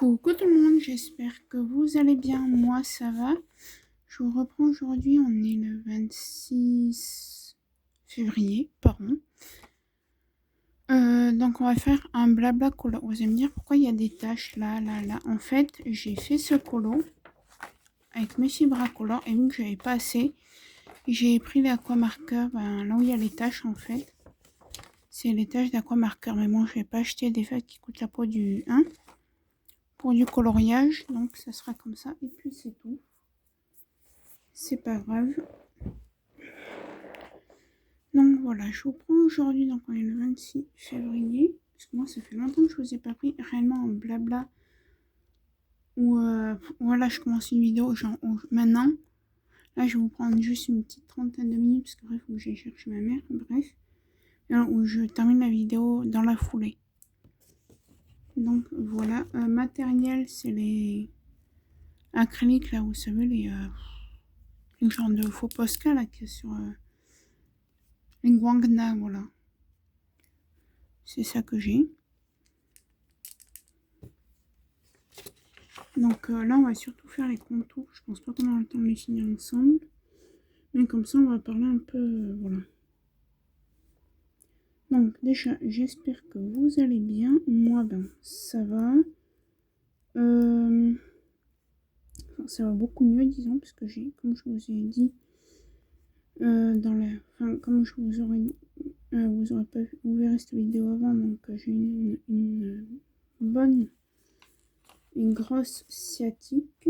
Coucou tout le monde, j'espère que vous allez bien. Moi, ça va. Je vous reprends aujourd'hui. On est le 26 février, pardon. Donc, on va faire un blabla colo. Vous allez me dire pourquoi il y a des taches là. En fait, j'ai fait ce colo avec mes fibres à color et vu que j'avais pas assez, j'ai pris l'aquamarqueur là où il y a les taches en fait. C'est les taches d'aquamarqueur. Mais bon, je vais pas acheter des feuilles qui coûtent la peau du 1 pour du coloriage. Donc, ça sera comme ça. Et puis, c'est tout. C'est pas grave. Donc voilà, je vous prends aujourd'hui, donc on est le 26 février. Parce que moi, ça fait longtemps que je vous ai pas pris réellement en blabla. Ou voilà, je commence une vidéo genre maintenant. Là, je vais vous prendre juste une petite trentaine de minutes. Parce que bref, il faut que j'aille chercher ma mère. Bref. Où je termine la vidéo dans la foulée. Donc voilà, matériel, c'est les acryliques là, vous savez, les genres de faux Posca là, qui est sur les Guangna, voilà. C'est ça que j'ai. Donc là, on va surtout faire les contours. Je pense pas qu'on aura le temps de les finir ensemble. Mais comme ça, on va parler un peu, voilà. Donc déjà, j'espère que vous allez bien. Moi, ben, ça va. Ça va beaucoup mieux, disons, parce que j'ai, comme je vous ai dit, comme je vous aurais dit, vous aurez pas ouvert cette vidéo avant, donc j'ai une bonne, une grosse sciatique.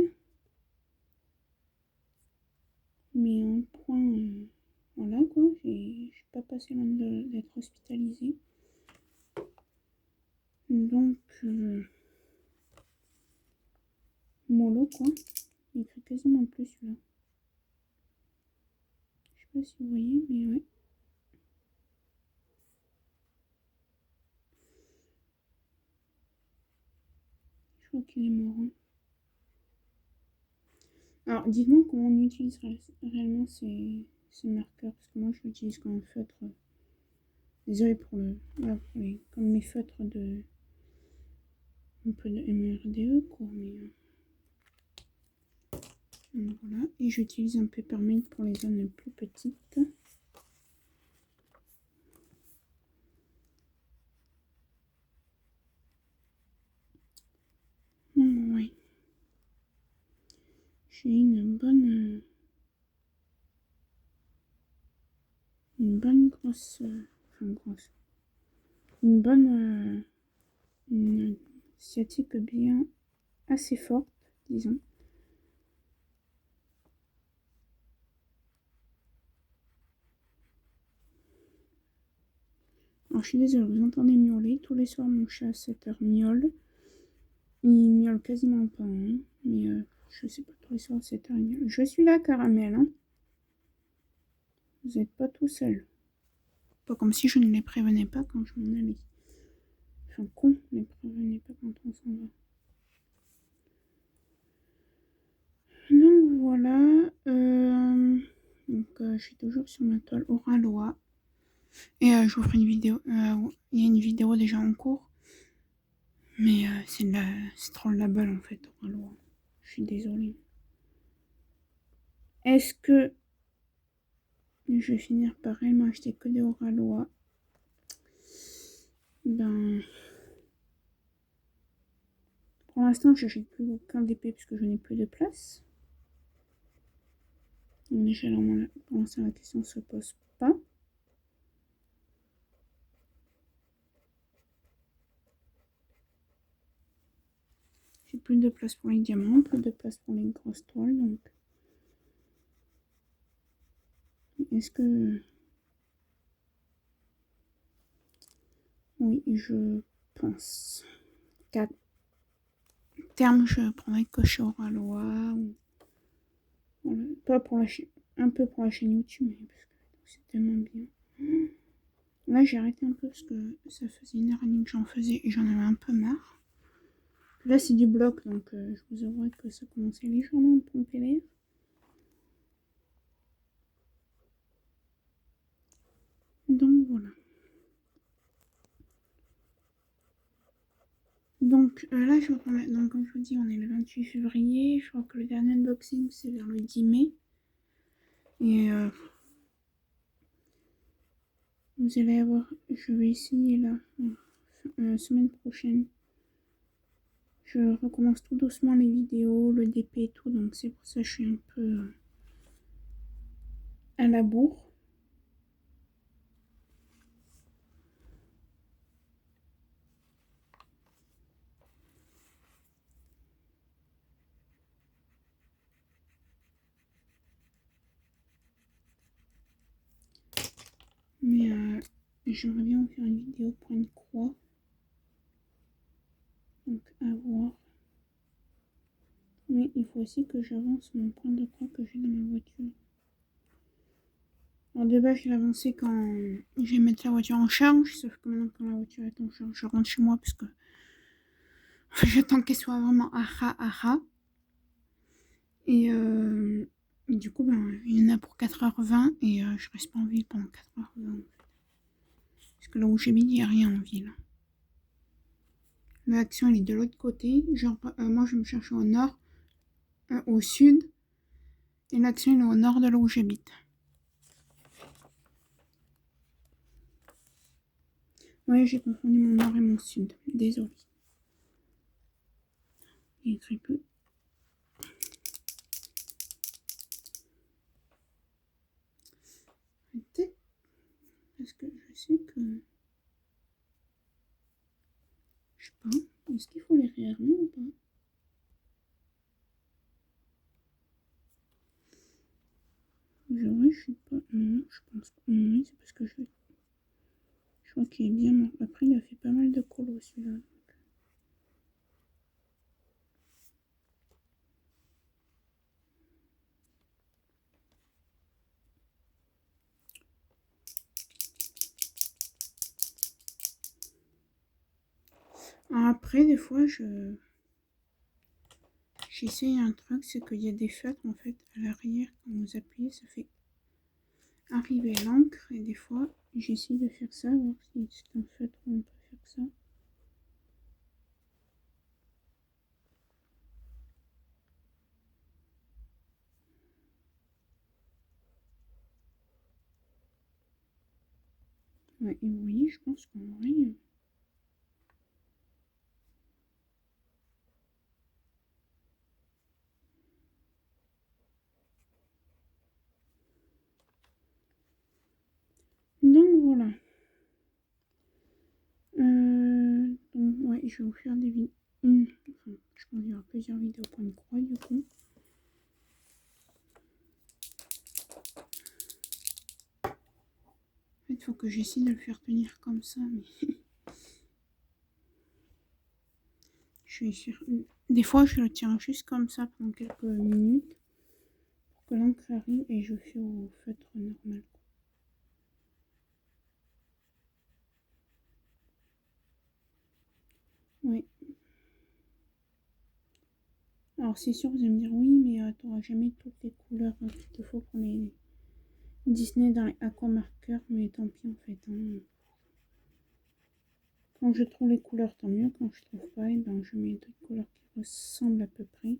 Mais un point, voilà quoi, je suis pas passé loin d'être hospitalisée. Donc, mollo quoi, il fait quasiment plus là. Je sais pas si vous voyez, mais ouais. Je crois qu'il est mort. Hein. Alors, dites-moi comment on utilise réellement ces marqueurs, parce que moi je l'utilise comme un feutre. Désolé pour le. Voilà, comme mes feutres de. Un peu de MRDE quoi, mais. Voilà, et j'utilise un peppermint pour les zones les plus petites. Oui. J'ai une bonne grosse, une bonne une sciatique bien assez forte, disons. Alors je suis désolée, vous entendez miauler. Tous les soirs mon chat à 7h miaule. Il miaule quasiment pas, hein, mais je sais pas, tous les soirs à 7h il miaule. Je suis là, Caramel, hein. Vous n'êtes pas tout seul. Pas comme si je ne les prévenais pas quand je m'en allais. Enfin, qu'on ne les prévenait pas quand on s'en va. Donc voilà. Donc je suis toujours sur ma toile Oraloa. Et je vous ferai une vidéo. Il y a une vidéo déjà en cours. Mais c'est trop la balle en fait, Oraloa. Je suis désolée. Est-ce que je vais finir par réellement acheter que des Oraloa? Ben. Pour l'instant, je n'achète plus aucun DP parce que je n'ai plus de place. Donc déjà, pour l'instant, la question ne se pose pas. J'ai plus de place pour les diamants, plus de place pour les grosses toiles, donc. Est-ce que. Oui, je pense qu'à terme, je prendrai que chez Oraloa ou. Voilà. Pas pour la chaîne. Un peu pour la chaîne YouTube, mais parce que c'est tellement bien. Là, j'ai arrêté un peu parce que ça faisait une heure et demie que j'en faisais et j'en avais un peu marre. Là, c'est du bloc, donc je vous avouerai que ça commençait légèrement à me pomper l'air. Donc voilà. Donc Donc là, je vais donc comme je vous dis, on est le 28 février. Je crois que le dernier unboxing, c'est vers le 10 mai. Et vous allez voir, je vais essayer là, semaine prochaine. Je recommence tout doucement les vidéos, le DP et tout, donc c'est pour ça que je suis un peu à la bourre. Mais j'aimerais bien faire une vidéo point de croix. Donc à voir. Mais il faut aussi que j'avance mon point de croix que j'ai dans ma voiture. Alors de base, je l'ai avancé quand je vais mettre la voiture en charge. Sauf que maintenant, quand la voiture est en charge, je rentre chez moi parce que j'attends qu'elle soit vraiment aha. Et du coup, il y en a pour 4h20 et je reste pas en ville pendant 4h20. Parce que là où j'habite, il n'y a rien en ville. L'action, elle est de l'autre côté. Genre, moi, je me cherche au nord, au sud. Et l'action, elle est au nord de là où j'habite. Ouais, j'ai confondu mon nord et mon sud. Désolée. Il est très peu. Peut-être parce que je sais que... Je sais pas. Est-ce qu'il faut les réarmer ou pas? Je sais pas. Non, je pense pas. Non, c'est parce que je crois qu'il est bien mort. Après, il a fait pas mal de colos celui-là. Après, des fois, j'essaye un truc, c'est qu'il y a des feutres en fait à l'arrière. Quand vous appuyez, ça fait arriver l'encre. Et des fois, j'essaie de faire ça, voir si c'est un feutre où on peut faire ça. Ouais, et vous voyez, je pense qu'en vrai... Donc voilà. Donc ouais, je vais vous faire des vidéos. Enfin, je pense qu'il y aura plusieurs vidéos point de croix du coup. En fait, il faut que j'essaie de le faire tenir comme ça, mais je vais essayer. Des fois, je le tiens juste comme ça pendant quelques minutes pour que l'encre arrive et je fais au feutre normal. Oui. Alors c'est sûr, vous allez me dire oui, mais tu n'auras jamais toutes les couleurs qu'il te faut pour les Disney dans les aquamarqueurs, mais tant pis en fait. Hein. Quand je trouve les couleurs, tant mieux. Quand je trouve pas, et ben, je mets d'autres couleurs qui ressemblent à peu près.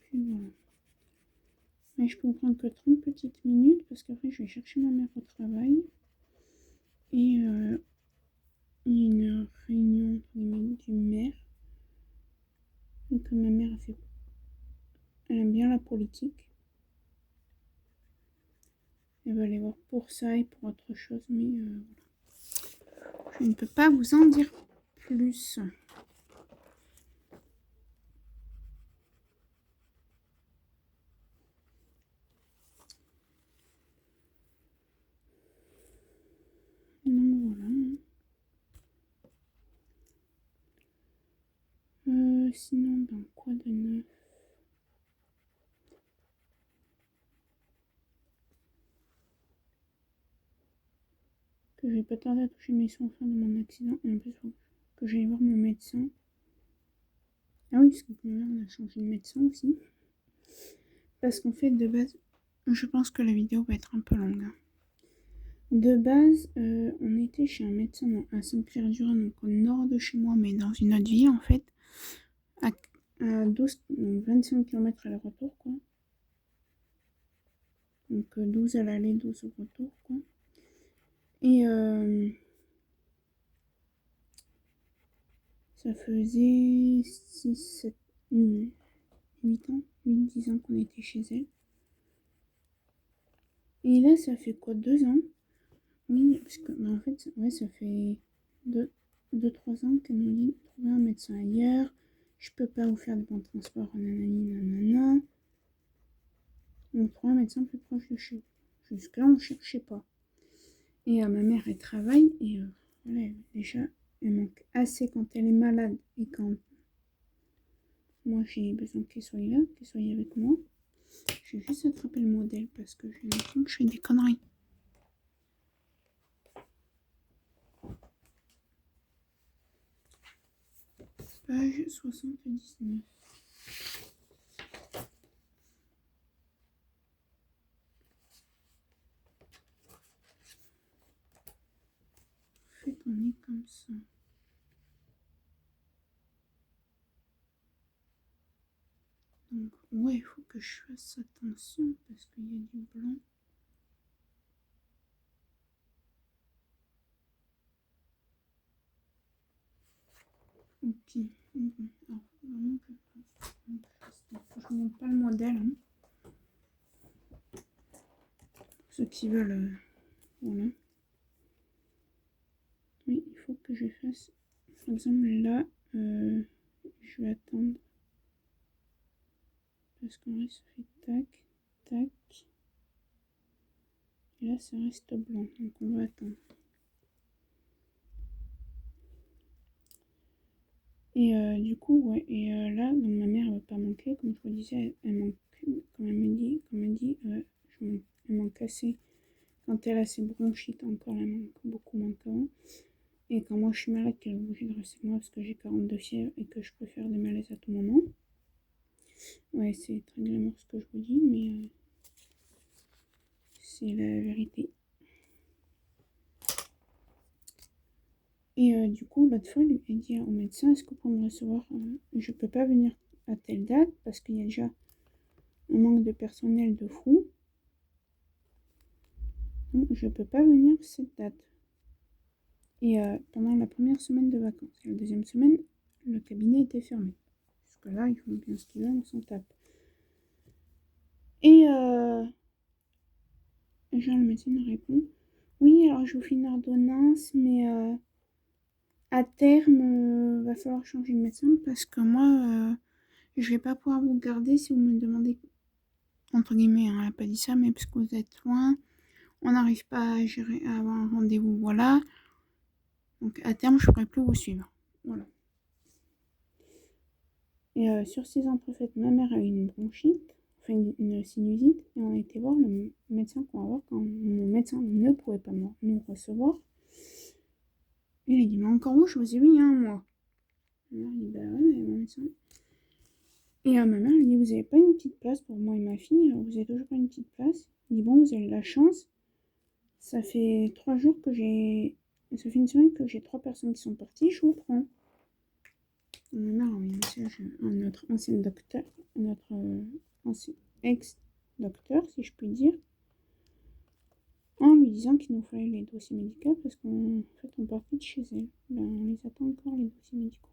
Puis voilà. Mais je peux vous prendre que 30 petites minutes parce qu'après je vais chercher ma mère au travail. Et il y a une réunion du maire. Et que ma mère elle aime bien la politique. Elle va aller voir pour ça et pour autre chose, mais voilà. Je ne peux pas vous en dire plus. Donc voilà. Sinon, ben quoi de neuf? Que je vais pas tarder à toucher mes soins fin de mon accident. Et en plus, faut que j'aille voir mon médecin. Ah oui, parce que ma mère, on a changé de médecin aussi. Parce qu'en fait, de base, je pense que la vidéo va être un peu longue, hein. De base, on était chez un médecin à Saint-Pierre-du-Rhin, donc au nord de chez moi, mais dans une autre ville en fait, à 12, donc 25 km à le retour, quoi. Donc 12 à l'aller, 12 au retour, quoi. Et ça faisait 6, 7, 8 ans, 8-10 ans qu'on était chez elle. Et là, ça fait quoi, 2 ans? Oui, parce que en fait, ouais, ça fait 2-3 ans qu'elle nous dit trouver un médecin ailleurs. Je peux pas vous faire de bon transport, nanani, nanana. Donc, trouver un médecin plus proche de chez vous. Jusque-là, on cherchait pas. Et ma mère, elle travaille et voilà, déjà, elle manque assez quand elle est malade et quand moi j'ai besoin qu'elle soit là, qu'elle soit avec moi. Je vais juste attraper le modèle parce que j'ai l'impression que je fais des conneries. Page 79. En fait, on est comme ça. Donc, ouais, il faut que je fasse attention parce qu'il y a du blanc. Ok. Alors, vraiment que je ne montre pas le modèle. Hein. Pour ceux qui veulent. Voilà. Oui, il faut que je fasse. Par exemple, là, je vais attendre. Parce qu'en vrai, ça fait tac, tac. Et là, ça reste blanc. Donc, on va attendre. Et du coup, ouais. Et là, donc ma mère, elle va pas manquer. Comme je vous disais, elle manque. Comme elle dit, elle manque assez. Quand elle a ses bronchites encore, elle manque beaucoup moins qu'avant. Et quand moi je suis malade, qu'elle est obligée de rester avec moi parce que j'ai 42 fièvres et que je peux faire des malaises à tout moment. Ouais, c'est très glamour ce que je vous dis, mais c'est la vérité. Et du coup, l'autre fois, elle dit au médecin, est-ce que pour me recevoir, je peux pas venir à telle date parce qu'il y a déjà un manque de personnel de fou. Donc, je peux pas venir cette date. Et pendant la première semaine de vacances. Et la deuxième semaine, le cabinet était fermé. Parce que là, ils font bien ce qu'ils veulent, on s'en tape. Et genre, le médecin me répond, oui, alors je vous fais une ordonnance, mais à terme, va falloir changer de médecin parce que moi, je vais pas pouvoir vous garder si vous me demandez, entre guillemets, hein, elle n'a pas dit ça, mais parce que vous êtes loin, on n'arrive pas à gérer, à avoir un rendez-vous, voilà. Donc à terme, je ne pourrai plus vous suivre. Voilà. Et sur ces entrefaites, ma mère a eu une bronchite, enfin une sinusite, et on a été voir le médecin qu'on va voir quand mon médecin ne pouvait pas nous recevoir. Il a dit, mais encore vous, je vous ai vu il y a un mois. Ma mère dit, bah ouais, mais mon médecin. Et ma mère lui dit, vous avez pas une petite place pour moi et ma fille, vous avez toujours pas une petite place. Il dit, bon, vous avez de la chance. Ça fait 3 jours que j'ai. Ça fait une semaine que j'ai 3 personnes qui sont parties, je vous prends. Ma mère a envoyé un message à notre ancien docteur, à notre ancien ex-docteur, si je puis dire, en lui disant qu'il nous fallait les dossiers médicaux parce qu'en fait, on partait de chez elle. Ben, on les attend encore, les dossiers médicaux.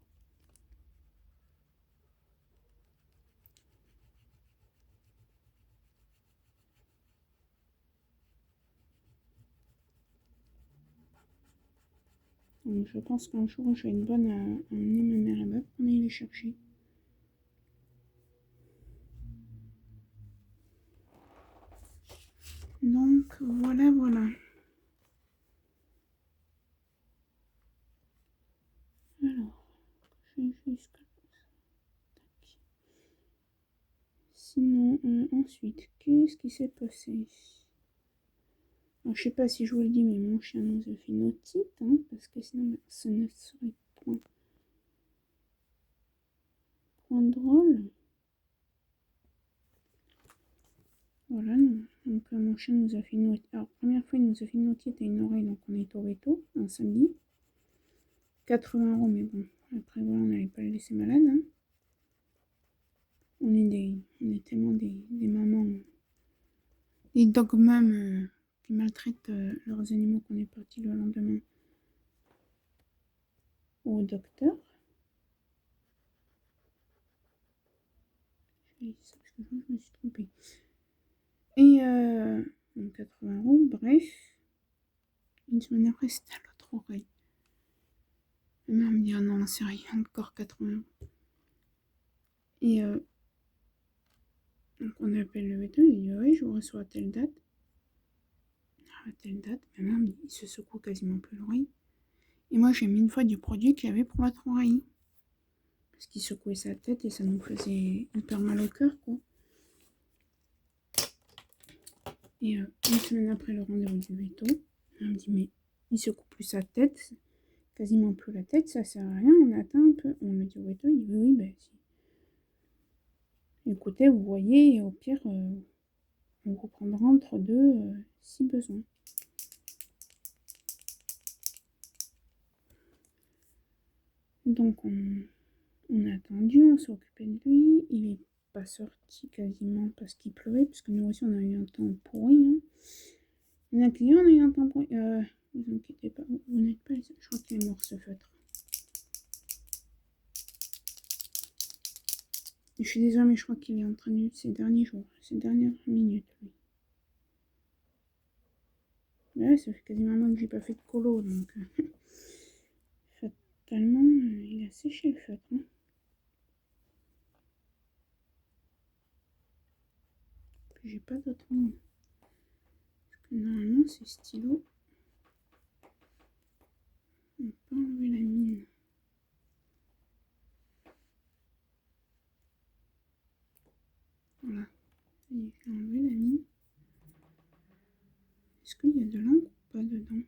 Donc, je pense qu'un jour, je vais être bonne à emmener ma mère là-bas pour aller les chercher. Donc, voilà, voilà. Alors, je vais jusqu'à... Sinon, ensuite, qu'est-ce qui s'est passé? Alors, je sais pas si je vous le dis, mais mon chien nous a fait une otite, hein, parce que sinon, ce ne serait point drôle. Voilà, donc mon chien nous a fait une outil. Alors, première fois, il nous a fait une outil à une oreille, donc on est au veto, un samedi. 80 €, mais bon, après voilà, on n'allait pas le laisser malade. Hein. On est tellement des mamans, des dog mums qui maltraitent leurs animaux qu'on est parti le lendemain au docteur. Je dis ça parce que je me suis trompée. Et donc 80 €, bref. Une semaine après, c'était à l'autre oreille. Ma mère me dit, ah non, c'est rien, encore 80 €. Et donc on appelle le véto, il dit, oui, je vous reçois à telle date. À telle date, ma mère me dit, il se secoue quasiment plus l'oreille. Et moi, j'ai mis une fois du produit qu'il y avait pour l'autre oreille. Parce qu'il secouait sa tête et ça nous faisait hyper mal au cœur, quoi. Et une semaine après le rendez-vous du veto, elle me dit, mais il secoue plus sa tête, quasiment plus la tête, ça sert à rien, on attend un peu. On me dit au veto, il dit, oui, ben si. Écoutez, vous voyez, et au pire, on vous prendra entre deux si besoin. Donc on a attendu, on s'est occupé de lui, il est pas sorti quasiment parce qu'il pleuvait, parce que nous aussi on a eu un temps pourri. Hein. Il y en a qui on a eu un temps pourri. Vous inquiétez pas, vous n'êtes pas les seuls. Je crois qu'il est mort ce feutre. Je suis désolée, mais je crois qu'il est en train de vivre ces derniers jours, ces dernières minutes. Oui. Ouais, ça fait quasiment un mois que j'ai pas fait de colo, donc fatalement, il a séché le feutre. Hein. Puis j'ai pas d'autre mine. Parce que normalement, ces stylos, on peut enlever la mine. Voilà. J'ai enlevé la mine. Est-ce qu'il y a de l'encre ou pas dedans?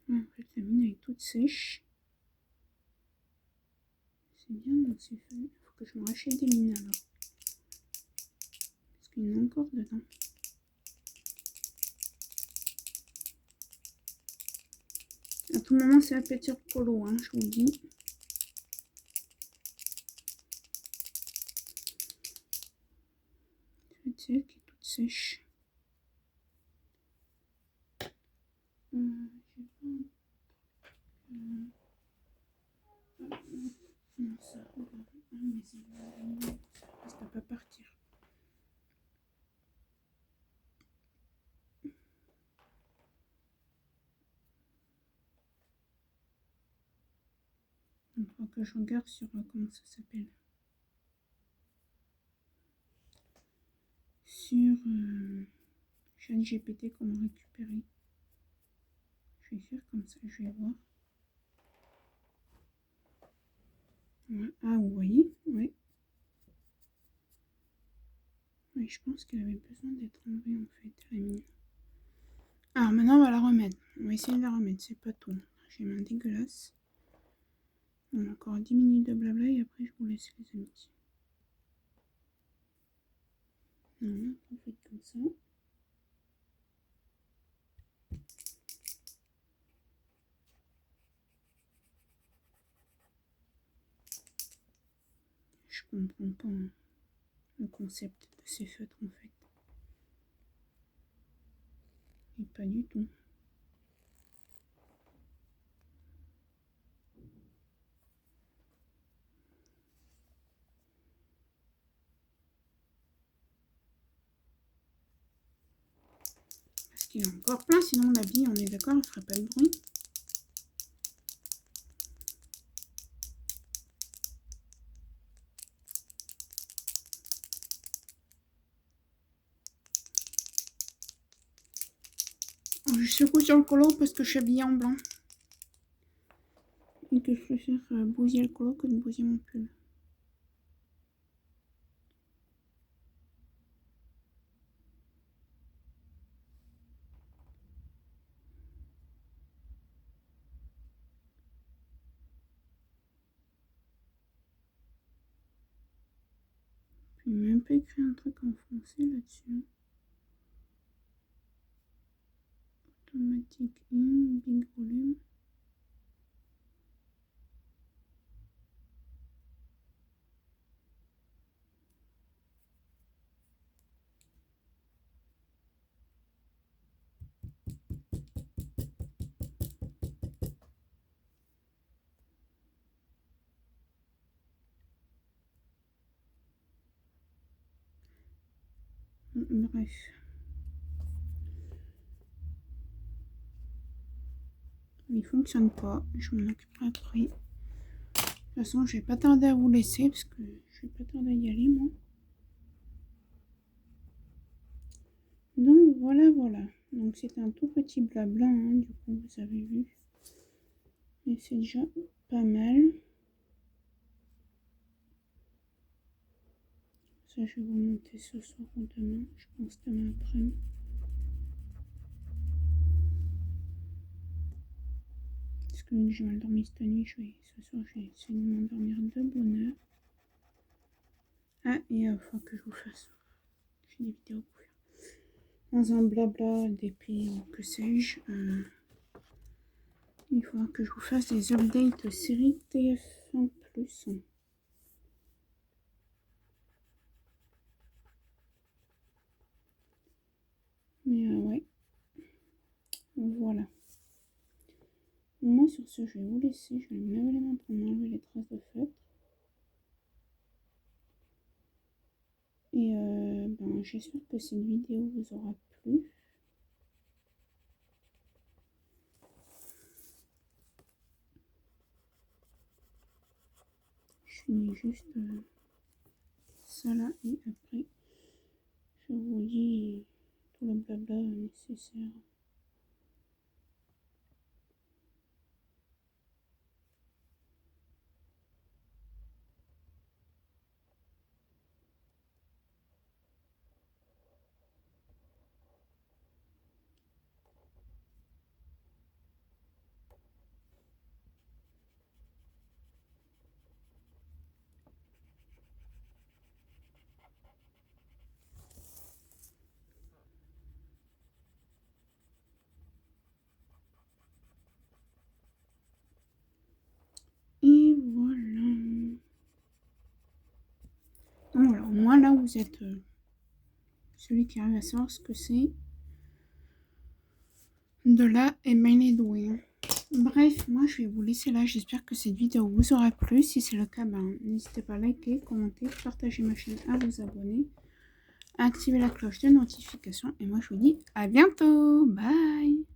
En fait, la mine elle est toute sèche. C'est bien, donc c'est fait. Il faut que je me rachète des mines alors. Parce qu'il y en a encore dedans. À tout moment, c'est à petit colo, hein, je vous le dis. C'est celle qui est toute sèche. Non, ça, mais ça reste à pas partir. Il faut que je regarde sur comment ça s'appelle. Sur ChatGPT, comment récupérer. Je vais faire comme ça, je vais voir. Ouais. Ah, vous voyez, ouais. Oui, je pense qu'elle avait besoin d'être enlevée en fait, la mine. Alors maintenant, on va la remettre. On va essayer de la remettre, c'est pas tout. J'ai main dégueulasse. On a encore 10 minutes de blabla et après je vous laisse les amis. Voilà, on fait comme ça. Je comprends pas hein, le concept de ces feutres en fait. Et pas du tout. Parce qu'il est encore plein, sinon la bille, on est d'accord, elle ferait pas de bruit. Je secoue sur le colo parce que je suis habillée en blanc. Et que je préfère bousiller le colo que de bousiller mon pull. J'ai même pas écrit un truc en français là-dessus. Automatic in, big volume. Bref. Il fonctionne pas. Je m'en occuperai après. De toute façon, je vais pas tarder à vous laisser parce que je vais pas tarder à y aller, moi. Donc voilà, voilà. Donc c'est un tout petit blabla, hein, du coup, vous avez vu. Mais c'est déjà pas mal. Ça, je vais vous monter ce soir ou demain. Je pense demain après-midi. Parce que j'ai mal dormi cette nuit, ce soir, je vais essayer de m'endormir de bonne heure. Ah, et il faut que je vous fasse. J'ai des vidéos pour faire. Dans un blabla, des pays ou que sais-je. Il faudra que je vous fasse des updates série TF1+. Mais ouais. Voilà. Moi, sur ce, je vais vous laisser. Je vais me laver les mains pour m'enlever les traces de feutre. Et ben, j'espère que cette vidéo vous aura plu. Je finis juste ça là et après, je vous dis tout le blabla nécessaire. Et voilà. Donc voilà, au moins là vous êtes celui qui arrive à savoir ce que c'est. De là est mêlé doué. Bref, moi je vais vous laisser là. J'espère que cette vidéo vous aura plu. Si c'est le cas, ben, n'hésitez pas à liker, commenter, partager ma chaîne, à vous abonner, à activer la cloche de notification. Et moi je vous dis à bientôt. Bye.